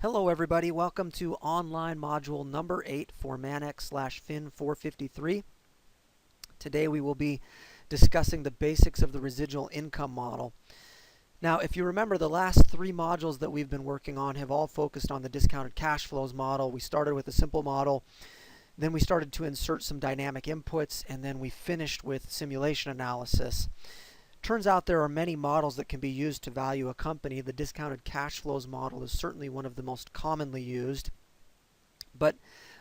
Hello everybody, welcome to online module number 8 for ManEc/Fin 453. Today we will be discussing the basics of the residual income model. Now if you remember, the last 3 modules that we've been working on have all focused on the discounted cash flows model. We started with a simple model, then we started to insert some dynamic inputs, and then we finished with simulation analysis. Turns out there are many models that can be used to value a company. The discounted cash flows model is certainly one of the most commonly used. But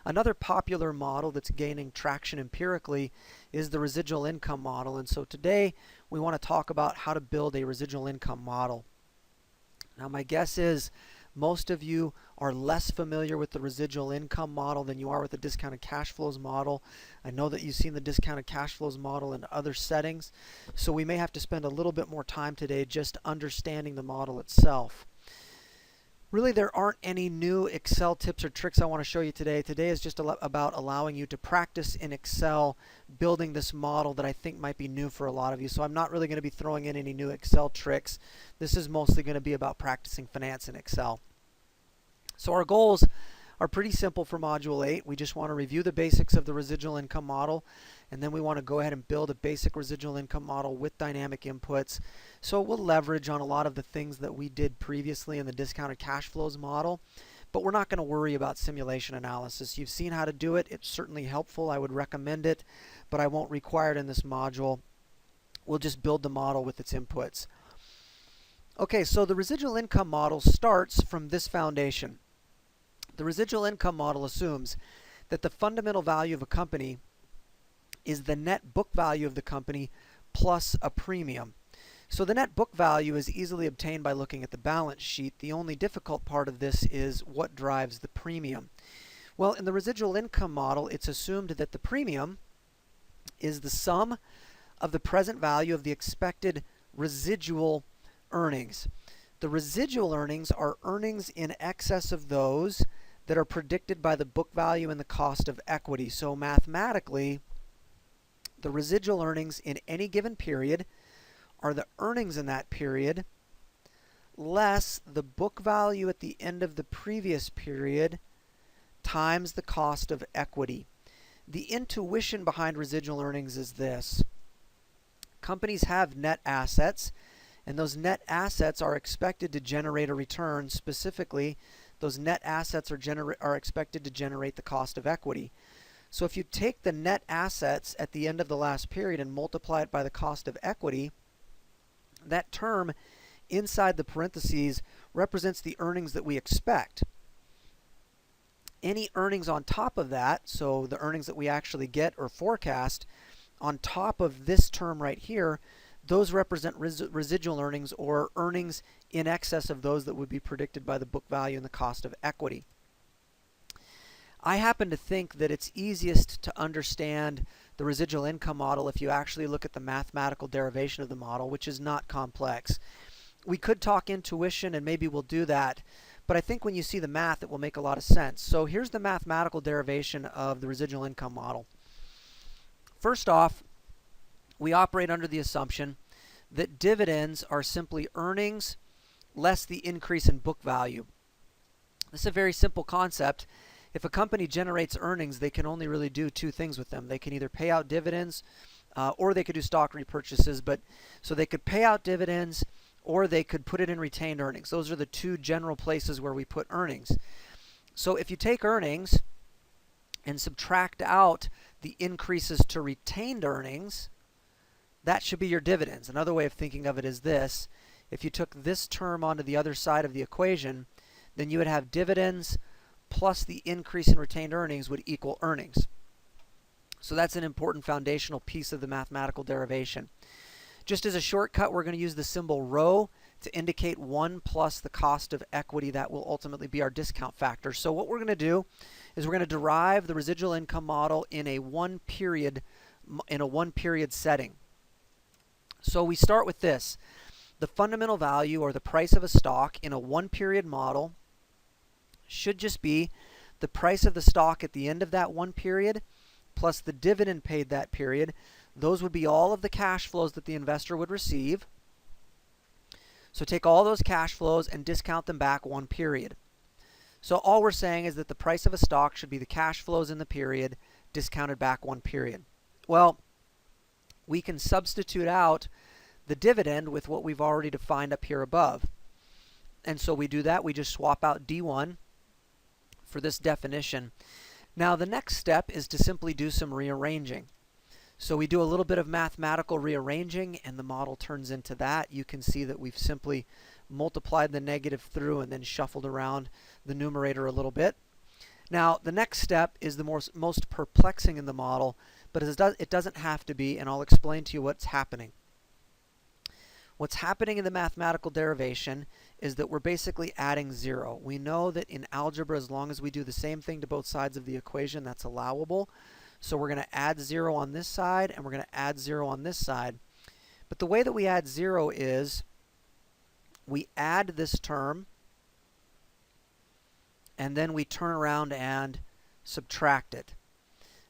another popular model that's gaining traction empirically is the residual income model. And so today we want to talk about how to build a residual income model. Now my guess is most of you are less familiar with the residual income model than you are with the discounted cash flows model. I know that you've seen the discounted cash flows model in other settings, so we may have to spend a little bit more time today just understanding the model itself. Really, there aren't any new Excel tips or tricks I want to show you today. Today is just about allowing you to practice in Excel building this model that I think might be new for a lot of you. So I'm not really going to be throwing in any new Excel tricks. This is mostly going to be about practicing finance in Excel. So our goals are pretty simple for Module 8. We just want to review the basics of the residual income model, and then we want to go ahead and build a basic residual income model with dynamic inputs. So we'll leverage on a lot of the things that we did previously in the discounted cash flows model, but we're not going to worry about simulation analysis. You've seen how to do it. It's certainly helpful. I would recommend it, but I won't require it in this module. We'll just build the model with its inputs. Okay, so the residual income model starts from this foundation. The residual income model assumes that the fundamental value of a company is the net book value of the company plus a premium. So the net book value is easily obtained by looking at the balance sheet. The only difficult part of this is what drives the premium. Well, in the residual income model, it's assumed that the premium is the sum of the present value of the expected residual earnings. The residual earnings are earnings in excess of those that are predicted by the book value and the cost of equity. So mathematically, the residual earnings in any given period are the earnings in that period less the book value at the end of the previous period times the cost of equity. The intuition behind residual earnings is this. Companies have net assets, and those net assets are expected to generate a return. Specifically, those net assets are expected to generate the cost of equity. So if you take the net assets at the end of the last period and multiply it by the cost of equity, that term inside the parentheses represents the earnings that we expect. Any earnings on top of that, so the earnings that we actually get or forecast, on top of this term right here, those represent residual earnings, or earnings in excess of those that would be predicted by the book value and the cost of equity. I happen to think that it's easiest to understand the residual income model if you actually look at the mathematical derivation of the model, which is not complex. We could talk intuition, and maybe we'll do that, but I think when you see the math, it will make a lot of sense. So here's the mathematical derivation of the residual income model. First off, we operate under the assumption that dividends are simply earnings less the increase in book value. This is a very simple concept. If a company generates earnings, they can only really do 2 things with them. They can either pay out dividends or they could do stock repurchases. So they could pay out dividends or they could put it in retained earnings. Those are the 2 general places where we put earnings. So if you take earnings and subtract out the increases to retained earnings, that should be your dividends. Another way of thinking of it is this. If you took this term onto the other side of the equation, then you would have dividends plus the increase in retained earnings would equal earnings. So that's an important foundational piece of the mathematical derivation. Just as a shortcut, we're going to use the symbol rho to indicate 1 plus the cost of equity. That will ultimately be our discount factor. So what we're going to do is we're going to derive the residual income model in a one period setting. So we start with this. The fundamental value, or the price of a stock in a 1-period model, should just be the price of the stock at the end of that 1 period plus the dividend paid that period. Those would be all of the cash flows that the investor would receive. So take all those cash flows and discount them back 1 period. So all we're saying is that the price of a stock should be the cash flows in the period discounted back one period. Well, we can substitute out the dividend with what we've already defined up here above. And so we do that. We just swap out D1 for this definition. Now the next step is to simply do some rearranging. So we do a little bit of mathematical rearranging and the model turns into that. You can see that we've simply multiplied the negative through and then shuffled around the numerator a little bit. Now the next step is the most perplexing in the model, but it doesn't have to be, and I'll explain to you what's happening. What's happening in the mathematical derivation is that we're basically adding 0. We know that in algebra, as long as we do the same thing to both sides of the equation, that's allowable. So we're going to add 0 on this side, and we're going to add 0 on this side. But the way that we add 0 is we add this term, and then we turn around and subtract it.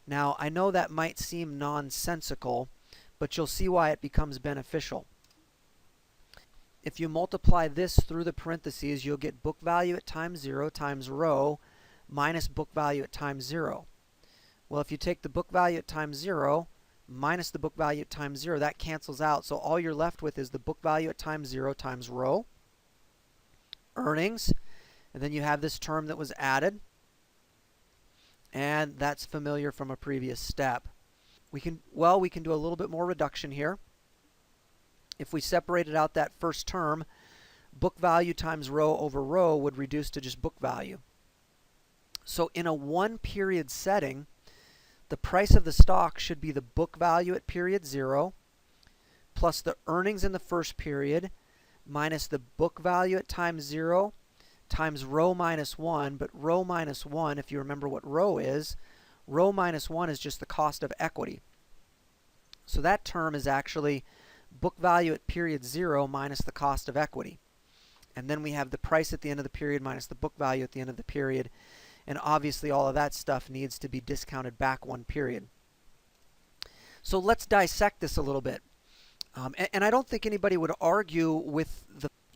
Now, I know that might seem nonsensical, but you'll see why it becomes beneficial. If you multiply this through the parentheses, you'll get book value at times 0 times rho minus book value at times 0. Well, if you take the book value at times 0 minus the book value at times 0, that cancels out. So all you're left with is the book value at times 0 times rho, earnings, and then you have this term that was added, and that's familiar from a previous step. We can do a little bit more reduction here. If we separated out that first term, book value times rho over rho would reduce to just book value. So in a one-period setting, the price of the stock should be the book value at period 0 plus the earnings in the first period minus the book value at times 0 times rho minus 1. But rho minus 1, if you remember what rho minus 1 is just the cost of equity. So that term is actually book value at period 0 minus the cost of equity. And then we have the price at the end of the period minus the book value at the end of the period. And obviously all of that stuff needs to be discounted back one period. So let's dissect this a little bit. And I don't think anybody would argue with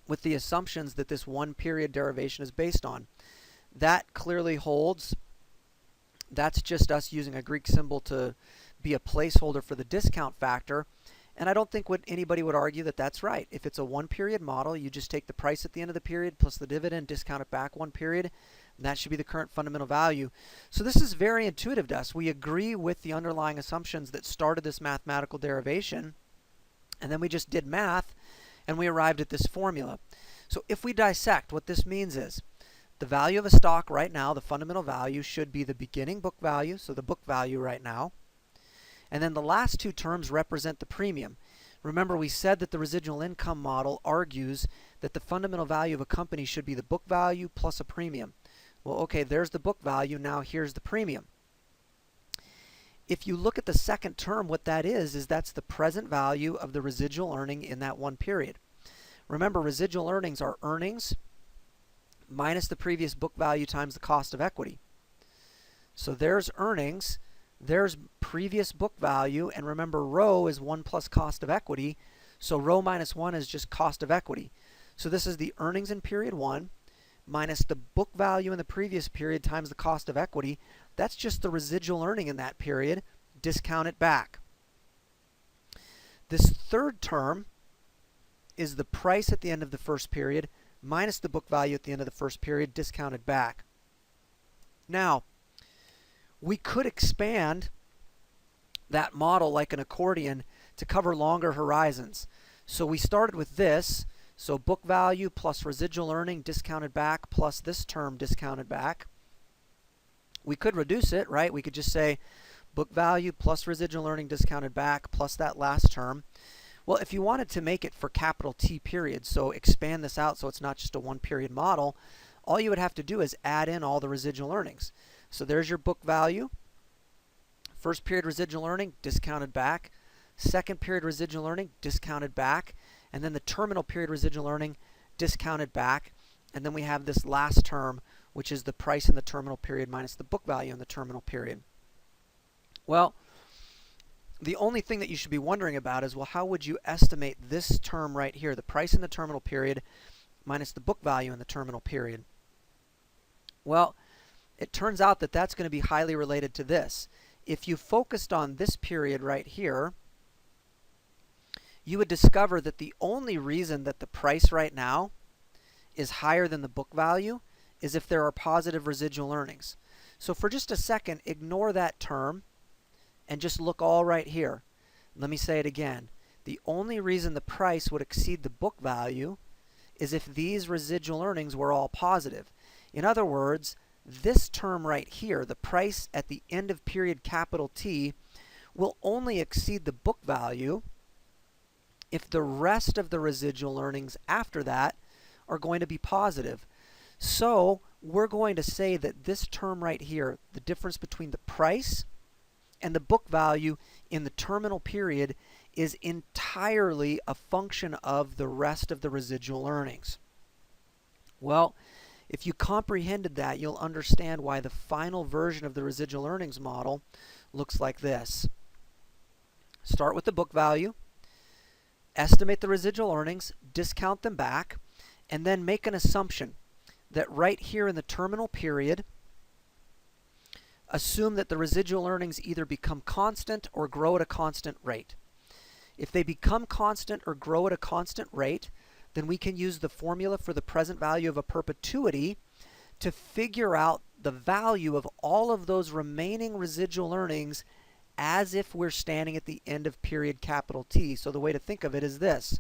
the assumptions that this one period derivation is based on. That clearly holds. That's just us using a Greek symbol to be a placeholder for the discount factor. And I don't think anybody would argue that that's right. If it's a one-period model, you just take the price at the end of the period plus the dividend, discount it back one period, and that should be the current fundamental value. So this is very intuitive to us. We agree with the underlying assumptions that started this mathematical derivation, and then we just did math, and we arrived at this formula. So if we dissect, what this means is the value of a stock right now, the fundamental value, should be the beginning book value, so the book value right now. And then the last two terms represent the premium. Remember, we said that the residual income model argues that the fundamental value of a company should be the book value plus a premium. Well, okay, there's the book value. Now here's the premium. If you look at the second term, what that is that's the present value of the residual earning in that one period. Remember, residual earnings are earnings minus the previous book value times the cost of equity. So there's earnings. There's previous book value, and remember rho is 1 plus cost of equity, so rho minus 1 is just cost of equity. So this is the earnings in period 1 minus the book value in the previous period times the cost of equity. That's just the residual earning in that period, discount it back. This third term is the price at the end of the first period minus the book value at the end of the first period, discounted back. Now, we could expand that model like an accordion to cover longer horizons. So we started with this, so book value plus residual earning discounted back plus this term discounted back. We could reduce it, right? We could just say book value plus residual earning discounted back plus that last term. Well, if you wanted to make it for capital T period, so expand this out so it's not just a one period model, all you would have to do is add in all the residual earnings. So there's your book value. First period residual earning, discounted back. Second period residual earning, discounted back. And then the terminal period residual earning, discounted back. And then we have this last term, which is the price in the terminal period minus the book value in the terminal period. Well, the only thing that you should be wondering about is, well, how would you estimate this term right here, the price in the terminal period minus the book value in the terminal period? Well, it turns out that that's going to be highly related to this. If you focused on this period right here, you would discover that the only reason that the price right now is higher than the book value is if there are positive residual earnings. So for just a second, ignore that term and just look all right here. Let me say it again. The only reason the price would exceed the book value is if these residual earnings were all positive. In other words, this term right here, the price at the end of period capital T, will only exceed the book value if the rest of the residual earnings after that are going to be positive. So we're going to say that this term right here, the difference between the price and the book value in the terminal period, is entirely a function of the rest of the residual earnings. Well, if you comprehended that, you'll understand why the final version of the residual earnings model looks like this. Start with the book value, estimate the residual earnings, discount them back, and then make an assumption that right here in the terminal period, assume that the residual earnings either become constant or grow at a constant rate. If they become constant or grow at a constant rate, then we can use the formula for the present value of a perpetuity to figure out the value of all of those remaining residual earnings as if we're standing at the end of period capital T. So the way to think of it is this.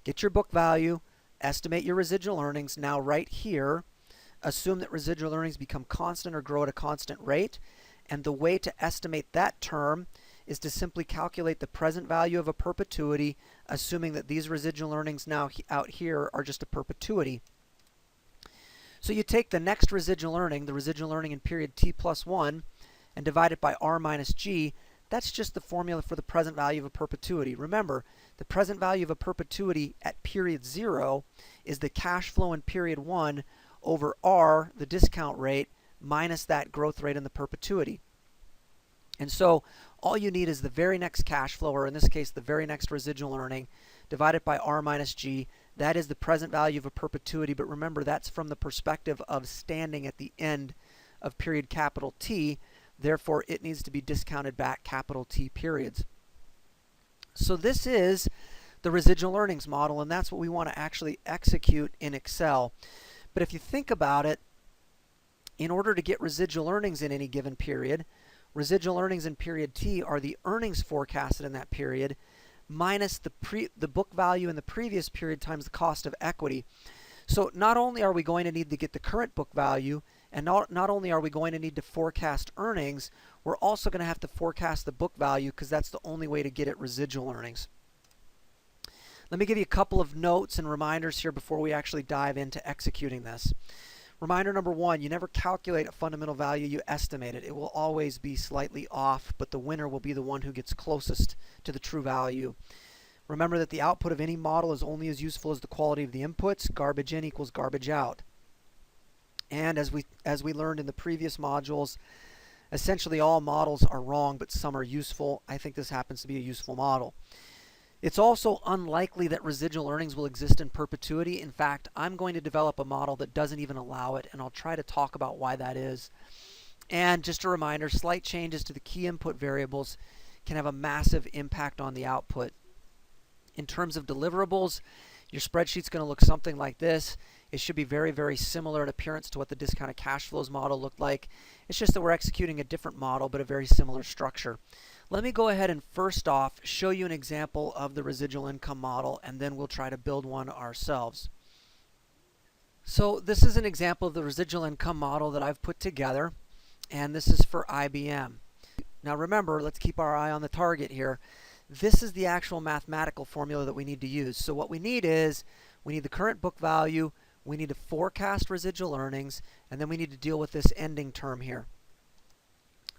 Get your book value, estimate your residual earnings. Now right here, assume that residual earnings become constant or grow at a constant rate. And the way to estimate that term is to simply calculate the present value of a perpetuity, assuming that these residual earnings now out here are just a perpetuity. So you take the next residual earning, the residual earning in period T plus 1, and divide it by R minus G. That's just the formula for the present value of a perpetuity. Remember, the present value of a perpetuity at period 0 is the cash flow in period 1 over R, the discount rate, minus that growth rate in the perpetuity. And so all you need is the very next cash flow, or in this case, the very next residual earning, divided by R minus G. That is the present value of a perpetuity, but remember, that's from the perspective of standing at the end of period capital T. Therefore, it needs to be discounted back capital T periods. So this is the residual earnings model, and that's what we want to actually execute in Excel. But if you think about it, in order to get residual earnings in any given period, residual earnings in period T are the earnings forecasted in that period minus the book value in the previous period times the cost of equity. So not only are we going to need to get the current book value, and not only are we going to need to forecast earnings, we're also going to have to forecast the book value because that's the only way to get at residual earnings. Let me give you a couple of notes and reminders here before we actually dive into executing this. Reminder number 1, you never calculate a fundamental value, you estimate it. It will always be slightly off, but the winner will be the one who gets closest to the true value. Remember that the output of any model is only as useful as the quality of the inputs. Garbage in equals garbage out. And as we learned in the previous modules, essentially all models are wrong, but some are useful. I think this happens to be a useful model. It's also unlikely that residual earnings will exist in perpetuity. In fact, I'm going to develop a model that doesn't even allow it, and I'll try to talk about why that is. And just a reminder, slight changes to the key input variables can have a massive impact on the output. In terms of deliverables, your spreadsheet's going to look something like this. It should be very, very similar in appearance to what the discounted cash flows model looked like. It's just that we're executing a different model, but a very similar structure. Let me go ahead and first off show you an example of the residual income model, and then we'll try to build one ourselves. So this is an example of the residual income model that I've put together, and this is for IBM. Now remember, let's keep our eye on the target here. This is the actual mathematical formula that we need to use. So what we need is, we need the current book value, we need to forecast residual earnings, and then we need to deal with this ending term here.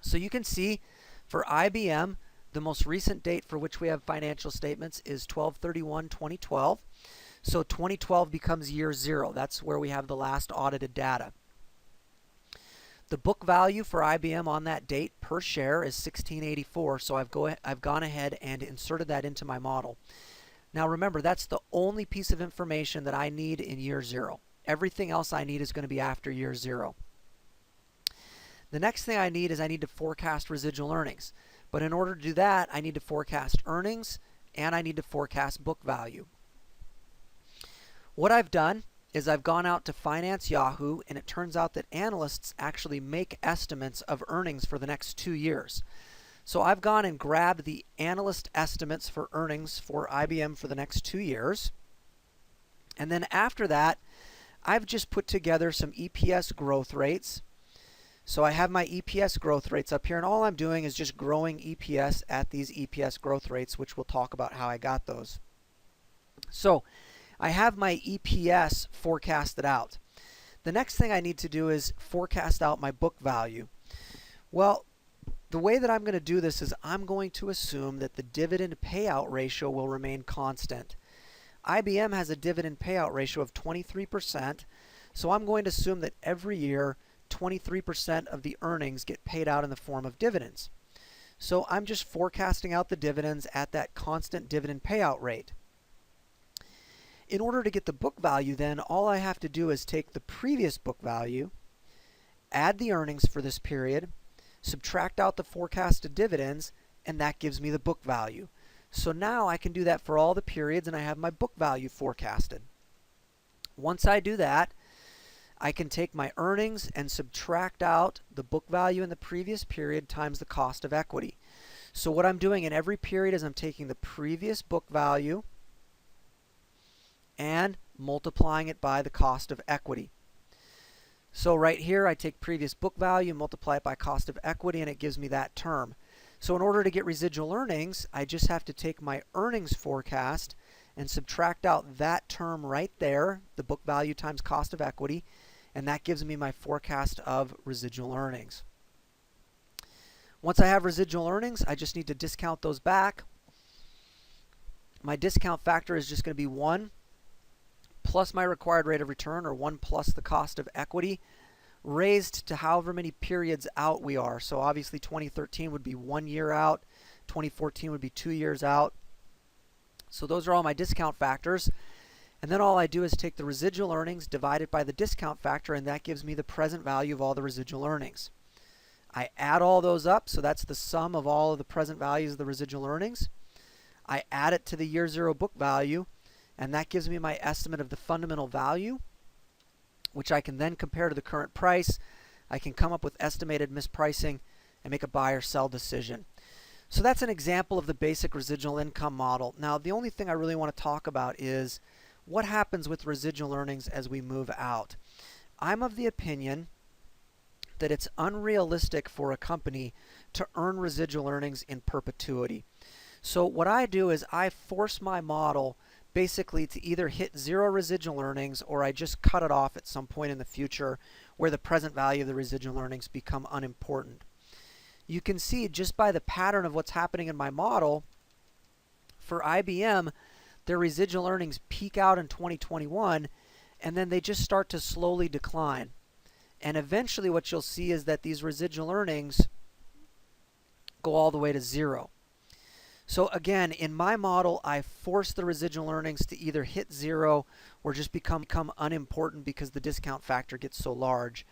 So you can see for IBM, the most recent date for which we have financial statements is 12/31/2012. So 2012 becomes year 0. That's where we have the last audited data. The book value for IBM on that date per share is $16.84, so I've gone ahead and inserted that into my model. Now remember, that's the only piece of information that I need in year 0. Everything else I need is going to be after year 0. The next thing I need to forecast residual earnings. But in order to do that, I need to forecast earnings and I need to forecast book value. What I've done is I've gone out to Finance Yahoo, and it turns out that analysts actually make estimates of earnings for the next 2 years. So I've gone and grabbed the analyst estimates for earnings for IBM for the next 2 years. And then after that, I've just put together some EPS growth rates. So I have my EPS growth rates up here, and all I'm doing is just growing EPS at these EPS growth rates, which we'll talk about how I got those. So I have my EPS forecasted out. The next thing I need to do is forecast out my book value. Well, the way that I'm going to do this is I'm going to assume that the dividend payout ratio will remain constant. IBM has a dividend payout ratio of 23%, so I'm going to assume that every year 23% of the earnings get paid out in the form of dividends. So I'm just forecasting out the dividends at that constant dividend payout rate. In order to get the book value then, all I have to do is take the previous book value, add the earnings for this period, subtract out the forecasted dividends, and that gives me the book value. So now I can do that for all the periods and I have my book value forecasted. Once I do that, I can take my earnings and subtract out the book value in the previous period times the cost of equity. So what I'm doing in every period is I'm taking the previous book value and multiplying it by the cost of equity. So right here I take previous book value, multiply it by cost of equity, and it gives me that term. So in order to get residual earnings, I just have to take my earnings forecast and subtract out that term right there, the book value times cost of equity, and that gives me my forecast of residual earnings. Once I have residual earnings, I just need to discount those back. My discount factor is just going to be 1 plus my required rate of return, or 1 plus the cost of equity, raised to however many periods out we are. So obviously 2013 would be 1 year out, 2014 would be 2 years out. So those are all my discount factors. And then all I do is take the residual earnings divided by the discount factor, and that gives me the present value of all the residual earnings. I add all those up, so that's the sum of all of the present values of the residual earnings. I add it to the year 0 book value, and that gives me my estimate of the fundamental value, which I can then compare to the current price. I can come up with estimated mispricing and make a buy or sell decision. So that's an example of the basic residual income model. Now, the only thing I really want to talk about is what happens with residual earnings as we move out. I'm of the opinion that it's unrealistic for a company to earn residual earnings in perpetuity. So what I do is I force my model basically to either hit 0 residual earnings, or I just cut it off at some point in the future where the present value of the residual earnings become unimportant. You can see just by the pattern of what's happening in my model, for IBM, their residual earnings peak out in 2021, and then they just start to slowly decline. And eventually what you'll see is that these residual earnings go all the way to 0. So again, in my model, I force the residual earnings to either hit 0 or just become unimportant because the discount factor gets so large.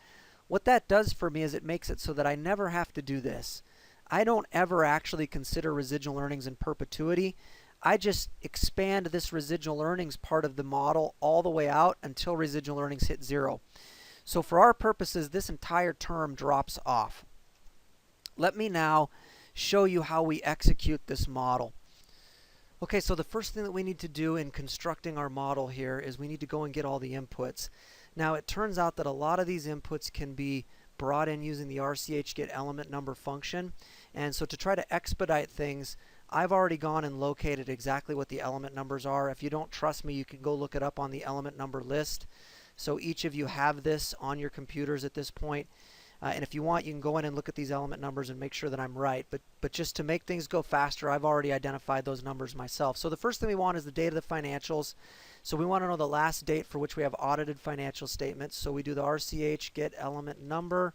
What that does for me is it makes it so that I never have to do this. I don't ever actually consider residual earnings in perpetuity. I just expand this residual earnings part of the model all the way out until residual earnings hit 0. So for our purposes, this entire term drops off. Let me now show you how we execute this model. Okay, so the first thing that we need to do in constructing our model here is we need to go and get all the inputs. Now it turns out that a lot of these inputs can be brought in using the RCH get element number function, and so to try to expedite things, I've already gone and located exactly what the element numbers are. If you don't trust me, you can go look it up on the element number list. So each of you have this on your computers at this point. And if you want, you can go in and look at these element numbers and make sure that I'm right. But just to make things go faster, I've already identified those numbers myself. So the first thing we want is the date of the financials. So we want to know the last date for which we have audited financial statements. So we do the RCH get element number,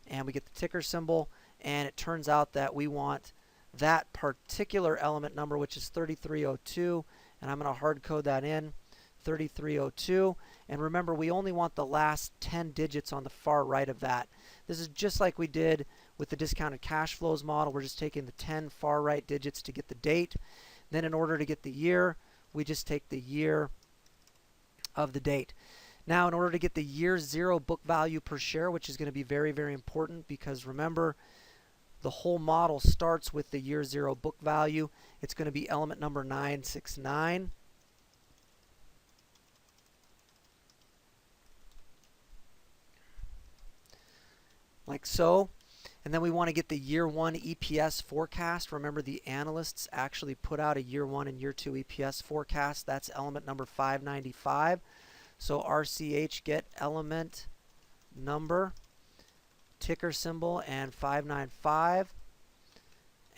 and we get the ticker symbol. And it turns out that we want that particular element number, which is 3302. And I'm going to hard code that in, 3302. And remember, we only want the last 10 digits on the far right of that. This is just like we did with the discounted cash flows model. We're just taking the 10 far right digits to get the date. Then in order to get the year, we just take the year of the date. Now, in order to get the year 0 book value per share, which is going to be very, very important, because remember, the whole model starts with the year 0 book value. It's going to be element number 969. Like so. And then we want to get the year 1 EPS forecast. Remember, the analysts actually put out a year 1 and year 2 EPS forecast. That's element number 595. So RCH get element number, ticker symbol, and 595.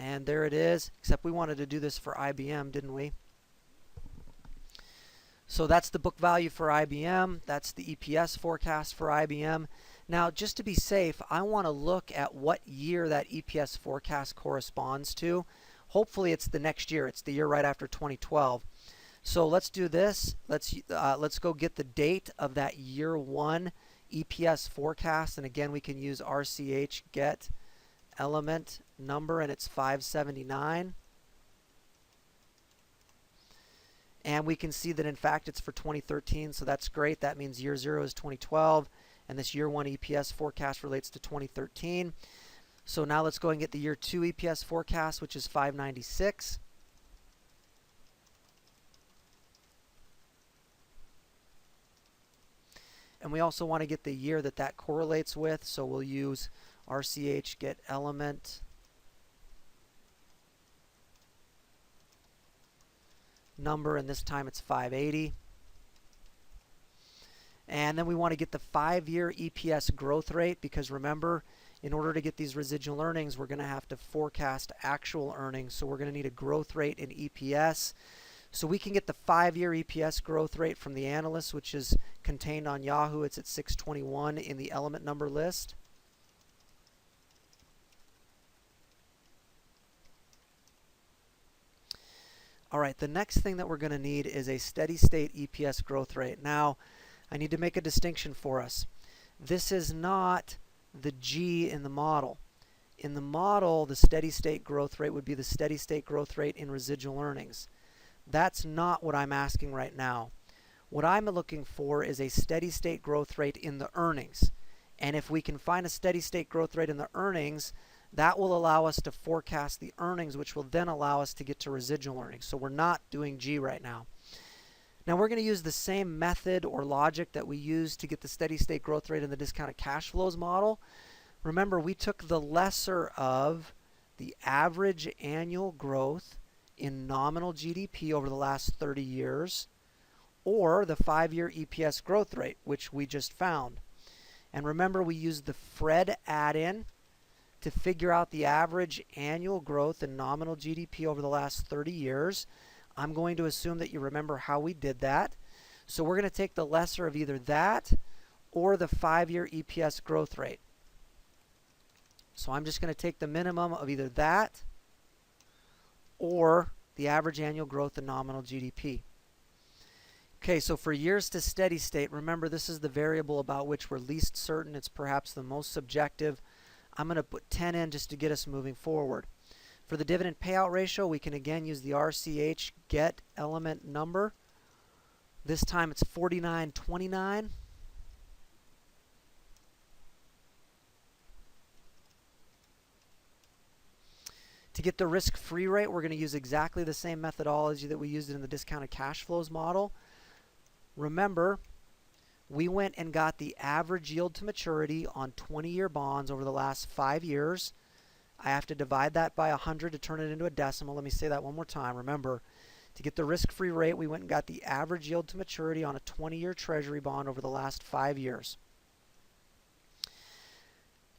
And there it is, except we wanted to do this for IBM, didn't we? So that's the book value for IBM. That's the EPS forecast for IBM. Now, just to be safe, I want to look at what year that EPS forecast corresponds to. Hopefully it's the next year. It's the year right after 2012. So let's do this. Let's go get the date of that year 1 EPS forecast. And again, we can use RCH get element number, and it's 579. And we can see that in fact it's for 2013, so that's great. That means year 0 is 2012, and this year 1 EPS forecast relates to 2013. So now let's go and get the year 2 EPS forecast, which is 596. And we also want to get the year that that correlates with, so we'll use RCH get element number, and this time it's 580. And then we want to get the 5-year EPS growth rate, because remember, in order to get these residual earnings, we're going to have to forecast actual earnings. So we're going to need a growth rate in EPS. So we can get the 5-year EPS growth rate from the analyst, which is contained on Yahoo. It's at 621 in the element number list. All right, the next thing that we're going to need is a steady state EPS growth rate. Now, I need to make a distinction for us. This is not the G in the model. In the model, the steady state growth rate would be the steady state growth rate in residual earnings. That's not what I'm asking right now. What I'm looking for is a steady state growth rate in the earnings. And if we can find a steady state growth rate in the earnings, that will allow us to forecast the earnings, which will then allow us to get to residual earnings. So we're not doing G right now. Now we're going to use the same method or logic that we used to get the steady state growth rate in the discounted cash flows model. Remember, we took the lesser of the average annual growth in nominal GDP over the last 30 years, or the 5-year EPS growth rate, which we just found. And remember, we used the Fred add-in to figure out the average annual growth in nominal GDP over the last 30 years. I'm going to assume that you remember how we did that. So we're going to take the lesser of either that or the 5-year EPS growth rate. So I'm just going to take the minimum of either that or the average annual growth in nominal GDP. Okay, so for years to steady state, remember this is the variable about which we're least certain. It's perhaps the most subjective. I'm going to put 10 in just to get us moving forward. For the dividend payout ratio, we can again use the RCH get element number. This time it's 49.29. To get the risk-free rate, we're going to use exactly the same methodology that we used in the discounted cash flows model. Remember, we went and got the average yield to maturity on 20-year bonds over the last 5 years. I have to divide that by 100 to turn it into a decimal. Let me say that one more time. Remember, to get the risk-free rate, we went and got the average yield to maturity on a 20-year treasury bond over the last 5 years.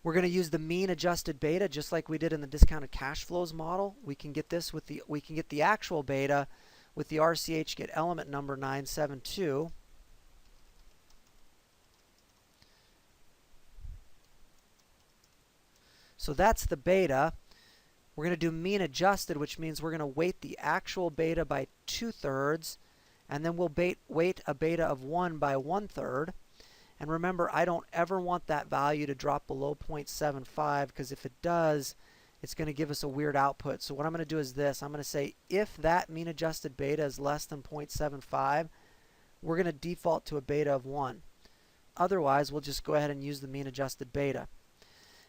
We're going to use the mean adjusted beta just like we did in the discounted cash flows model. We can get this with the actual beta with the RCH get element number 972. So that's the beta. We're going to do mean adjusted, which means we're going to weight the actual beta by 2/3 and then we'll weight a beta of 1 by 1/3. And remember, I don't ever want that value to drop below 0.75, because if it does, it's going to give us a weird output. So what I'm going to do is this. I'm going to say if that mean adjusted beta is less than 0.75, we're going to default to a beta of 1. Otherwise, we'll just go ahead and use the mean adjusted beta.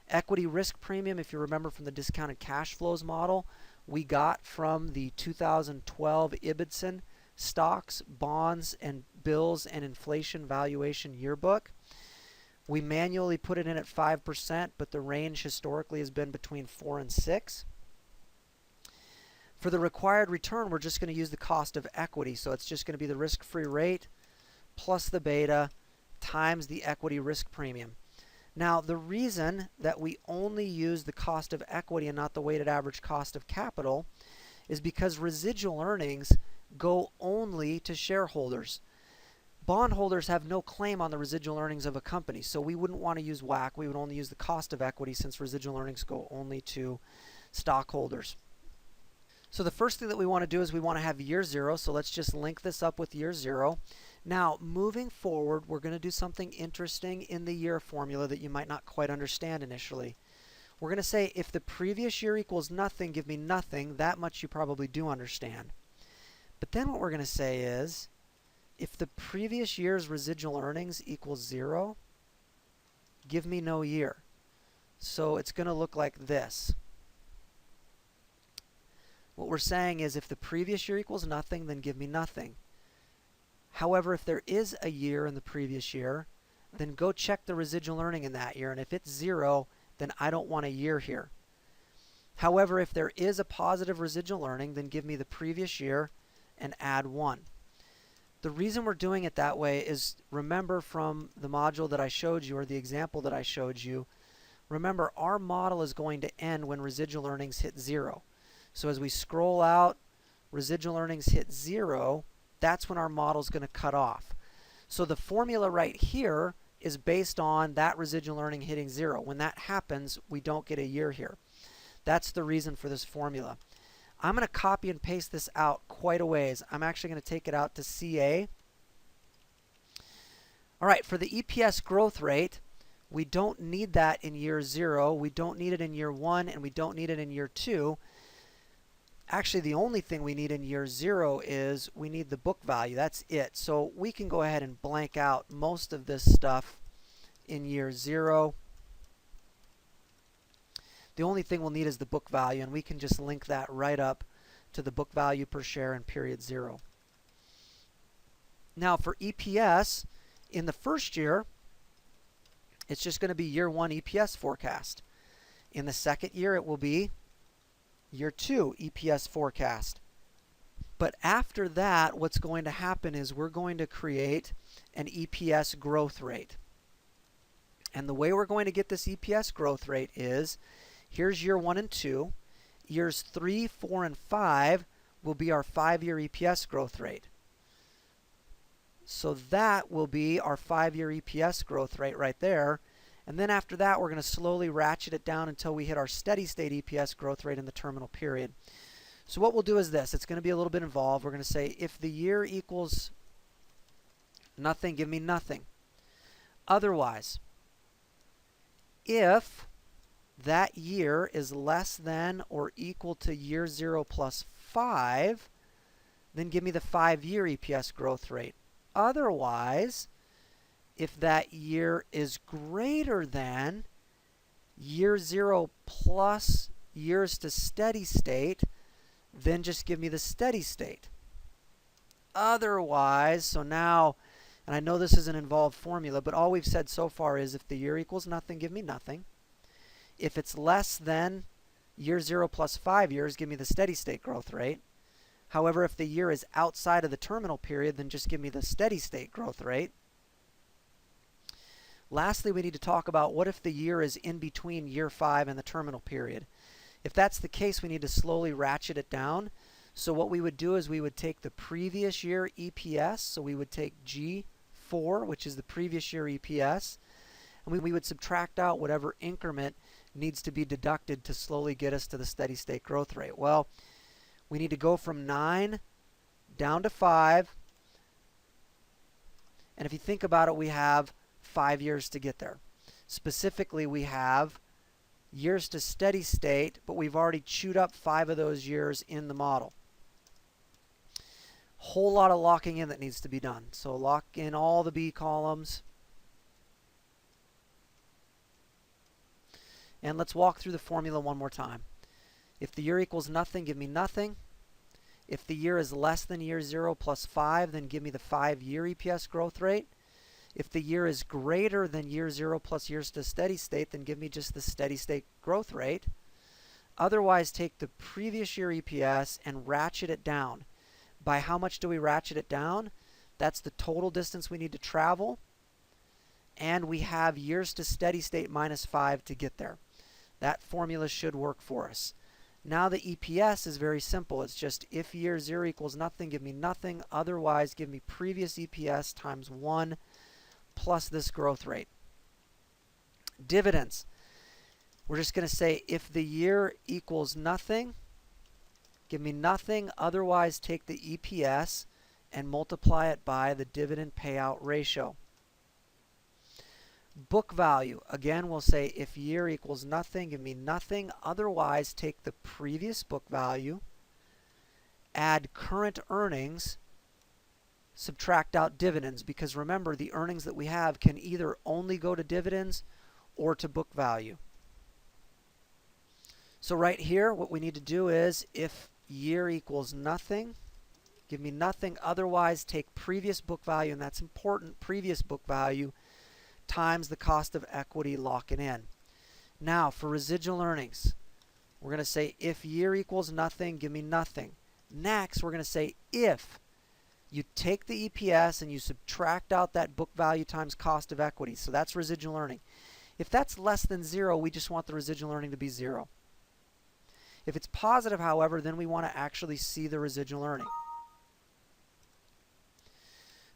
Equity risk premium, if you remember from the discounted cash flows model, we got from the 2012 Ibbotson stocks, bonds, and bills and inflation valuation yearbook. We manually put it in at 5%, but the range historically has been between 4 and 6. For the required return, we're just going to use the cost of equity. So it's just going to be the risk-free rate plus the beta times the equity risk premium. Now, the reason that we only use the cost of equity and not the weighted average cost of capital is because residual earnings go only to shareholders. Bondholders have no claim on the residual earnings of a company, so we wouldn't want to use WACC. We would only use the cost of equity since residual earnings go only to stockholders. So the first thing that we want to do is we want to have year 0, so let's just link this up with year 0. Now, moving forward, we're going to do something interesting in the year formula that you might not quite understand initially. We're going to say if the previous year equals nothing, give me nothing. That much you probably do understand. But then what we're going to say is if the previous year's residual earnings equals 0, give me no year. So it's going to look like this. What we're saying is if the previous year equals nothing, then give me nothing. However, if there is a year in the previous year, then go check the residual earning in that year. And if it's 0, then I don't want a year here. However, if there is a positive residual earning, then give me the previous year and add 1. The reason we're doing it that way is, remember from the module that I showed you, or the example that I showed you, remember our model is going to end when residual earnings hit 0. So as we scroll out, residual earnings hit 0, that's when our model is going to cut off. So the formula right here is based on that residual earning hitting 0. When that happens, we don't get a year here. That's the reason for this formula. I'm going to copy and paste this out quite a ways. I'm actually going to take it out to CA. All right, for the EPS growth rate, we don't need that in year 0. We don't need it in year 1, and we don't need it in year 2. Actually, the only thing we need in year 0 is we need the book value. That's it. So we can go ahead and blank out most of this stuff in year 0. The only thing we'll need is the book value, and we can just link that right up to the book value per share in period 0. Now for EPS, in the first year, it's just going to be year 1 EPS forecast. In the second year, it will be year 2 EPS forecast. But after that, what's going to happen is we're going to create an EPS growth rate. And the way we're going to get this EPS growth rate is, here's year 1 and 2. Years 3, 4, and 5 will be our 5-year EPS growth rate. So that will be our 5-year EPS growth rate right there. And then after that, we're going to slowly ratchet it down until we hit our steady state EPS growth rate in the terminal period. So what we'll do is this. It's going to be a little bit involved. We're going to say if the year equals nothing, give me nothing. Otherwise, if that year is less than or equal to year 0 plus 5, then give me the 5-year EPS growth rate. Otherwise, if that year is greater than year 0 plus years to steady state, then just give me the steady state. Otherwise, so now, and I know this is an involved formula, but all we've said so far is if the year equals nothing, give me nothing. If it's less than year 0 plus 5 years, give me the steady state growth rate. However, if the year is outside of the terminal period, then just give me the steady state growth rate. Lastly, we need to talk about what if the year is in between year 5 and the terminal period. If that's the case, we need to slowly ratchet it down. So what we would do is we would take the previous year EPS, so we would take G4, which is the previous year EPS, and we would subtract out whatever increment needs to be deducted to slowly get us to the steady state growth rate. Well, we need to go from 9 down to 5, And if you think about it, we have 5 years to get there. Specifically, we have years to steady state, but we've already chewed up 5 of those years in the model. Whole lot of locking in that needs to be done. So lock in all the B columns. And let's walk through the formula one more time. If the year equals nothing, give me nothing. If the year is less than year 0 plus 5, then give me the 5-year EPS growth rate. If the year is greater than year 0 plus years to steady state, then give me just the steady state growth rate. Otherwise, take the previous year EPS and ratchet it down. By how much do we ratchet it down? That's the total distance we need to travel. And we have years to steady state minus 5 to get there. That formula should work for us. Now the EPS is very simple. It's just if year 0 equals nothing, give me nothing. Otherwise, give me previous EPS times 1 plus this growth rate. Dividends. We're just going to say if the year equals nothing, give me nothing. Otherwise, take the EPS and multiply it by the dividend payout ratio. Book value. Again, we'll say if year equals nothing, give me nothing. Otherwise, take the previous book value, add current earnings, subtract out dividends. Because remember, the earnings that we have can either only go to dividends or to book value. So right here, what we need to do is if year equals nothing, give me nothing. Otherwise, take previous book value, and that's important, previous book value, times the cost of equity, lock it in. Now, for residual earnings, we're going to say if year equals nothing, give me nothing. Next, we're going to say if you take the EPS and you subtract out that book value times cost of equity. So that's residual earning. If that's less than 0, we just want the residual earning to be 0. If it's positive, however, then we want to actually see the residual earning.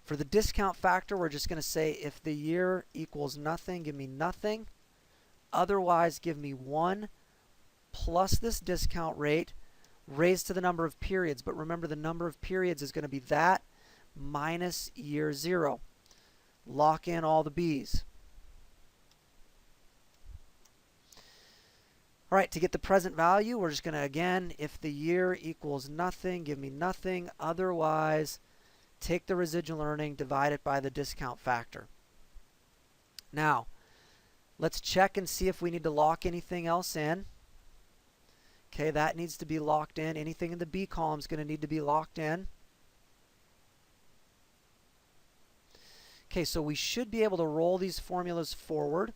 For the discount factor, we're just going to say if the year equals nothing, give me nothing. Otherwise, give me 1 plus this discount rate raised to the number of periods. But remember, the number of periods is going to be that minus year 0. Lock in all the B's. All right, to get the present value, we're just going to, again, if the year equals nothing, give me nothing. Otherwise, take the residual earning, divide it by the discount factor. Now, let's check and see if we need to lock anything else in. Okay, that needs to be locked in. Anything in the B column is going to need to be locked in. Okay, so we should be able to roll these formulas forward.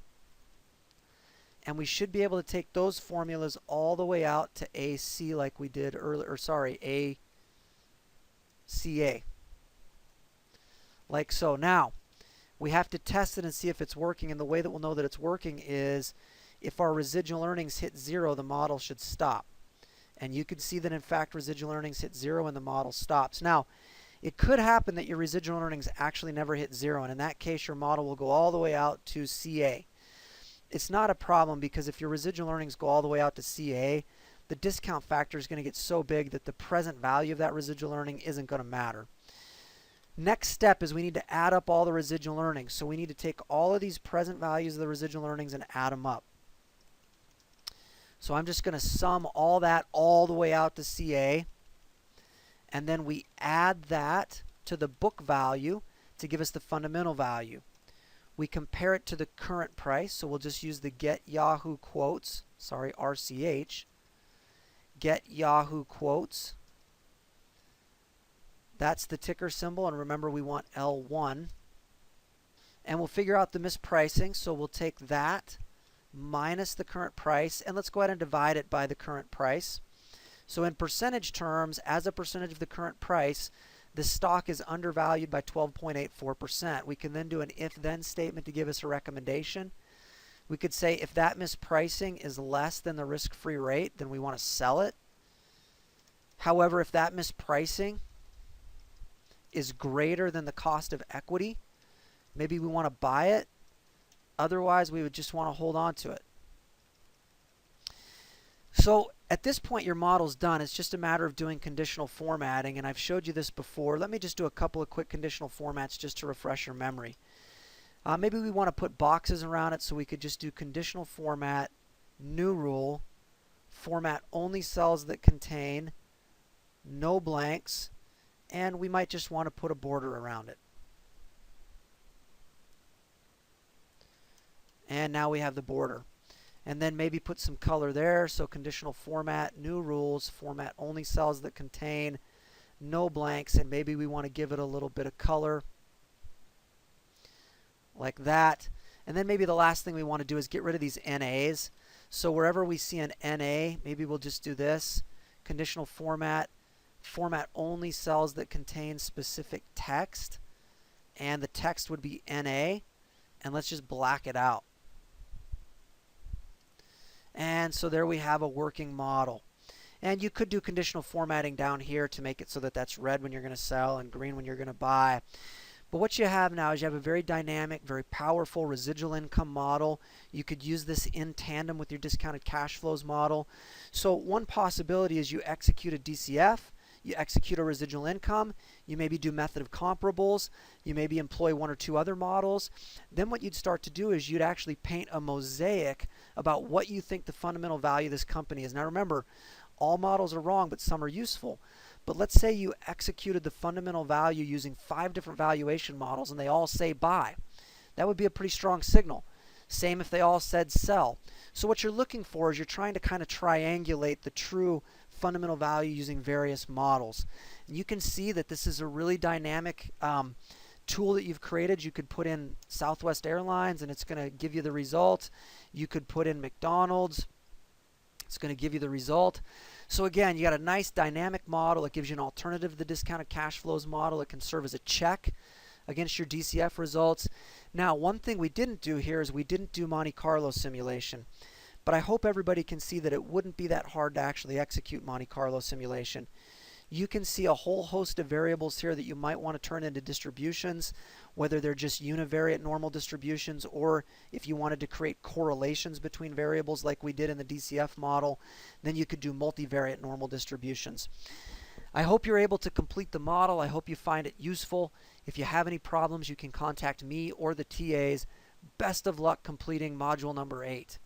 And we should be able to take those formulas all the way out to AC like we did earlier, or sorry, ACA. Like so. Now, we have to test it and see if it's working. And the way that we'll know that it's working is if our residual earnings hit 0, the model should stop. And you can see that, in fact, residual earnings hit 0 and the model stops. Now, it could happen that your residual earnings actually never hit 0. And in that case, your model will go all the way out to CA. It's not a problem because if your residual earnings go all the way out to CA, the discount factor is going to get so big that the present value of that residual earning isn't going to matter. Next step is we need to add up all the residual earnings. So we need to take all of these present values of the residual earnings and add them up. So I'm just going to sum all that all the way out to CA. And then we add that to the book value to give us the fundamental value. We compare it to the current price, so we'll just use the get Yahoo quotes, sorry, RCH, get Yahoo quotes. That's the ticker symbol, and remember we want L1. And we'll figure out the mispricing, so we'll take that minus the current price, and let's go ahead and divide it by the current price. So in percentage terms, as a percentage of the current price, the stock is undervalued by 12.84%. We can then do an if-then statement to give us a recommendation. We could say if that mispricing is less than the risk-free rate, then we want to sell it. However, if that mispricing is greater than the cost of equity, maybe we want to buy it. Otherwise, we would just want to hold on to it. So at this point your model's done. It's just a matter of doing conditional formatting, and I've showed you this before. Let me just do a couple of quick conditional formats just to refresh your memory. Maybe we want to put boxes around it, so we could just do conditional format, new rule, format only cells that contain, no blanks, and we might just want to put a border around it. And now we have the border. And then maybe put some color there. So conditional format, new rules, format only cells that contain, no blanks, and maybe we want to give it a little bit of color like that. And then maybe the last thing we want to do is get rid of these NAs. So wherever we see an NA, maybe we'll just do this. Conditional format, format only cells that contain specific text. And the text would be NA. And let's just black it out. And so there we have a working model. And you could do conditional formatting down here to make it so that that's red when you're going to sell and green when you're going to buy. But what you have now is you have a very dynamic, very powerful residual income model. You could use this in tandem with your discounted cash flows model. So one possibility is you execute a DCF, you execute a residual income, you maybe do method of comparables, you maybe employ one or two other models. Then what you'd start to do is you'd actually paint a mosaic about what you think the fundamental value of this company is. Now remember, all models are wrong, but some are useful. But let's say you executed the fundamental value using 5 different valuation models and they all say buy. That would be a pretty strong signal. Same if they all said sell. So what you're looking for is you're trying to kind of triangulate the true fundamental value using various models. And you can see that this is a really dynamic tool that you've created. You could put in Southwest Airlines and it's going to give you the result. You could put in McDonald's. It's going to give you the result. So again, you got a nice dynamic model. It gives you an alternative to the discounted cash flows model. It can serve as a check against your DCF results. Now, one thing we didn't do here is we didn't do Monte Carlo simulation. But I hope everybody can see that it wouldn't be that hard to actually execute Monte Carlo simulation. You can see a whole host of variables here that you might want to turn into distributions, whether they're just univariate normal distributions or if you wanted to create correlations between variables like we did in the DCF model, then you could do multivariate normal distributions. I hope you're able to complete the model. I hope you find it useful. If you have any problems, you can contact me or the TAs. Best of luck completing module number 8.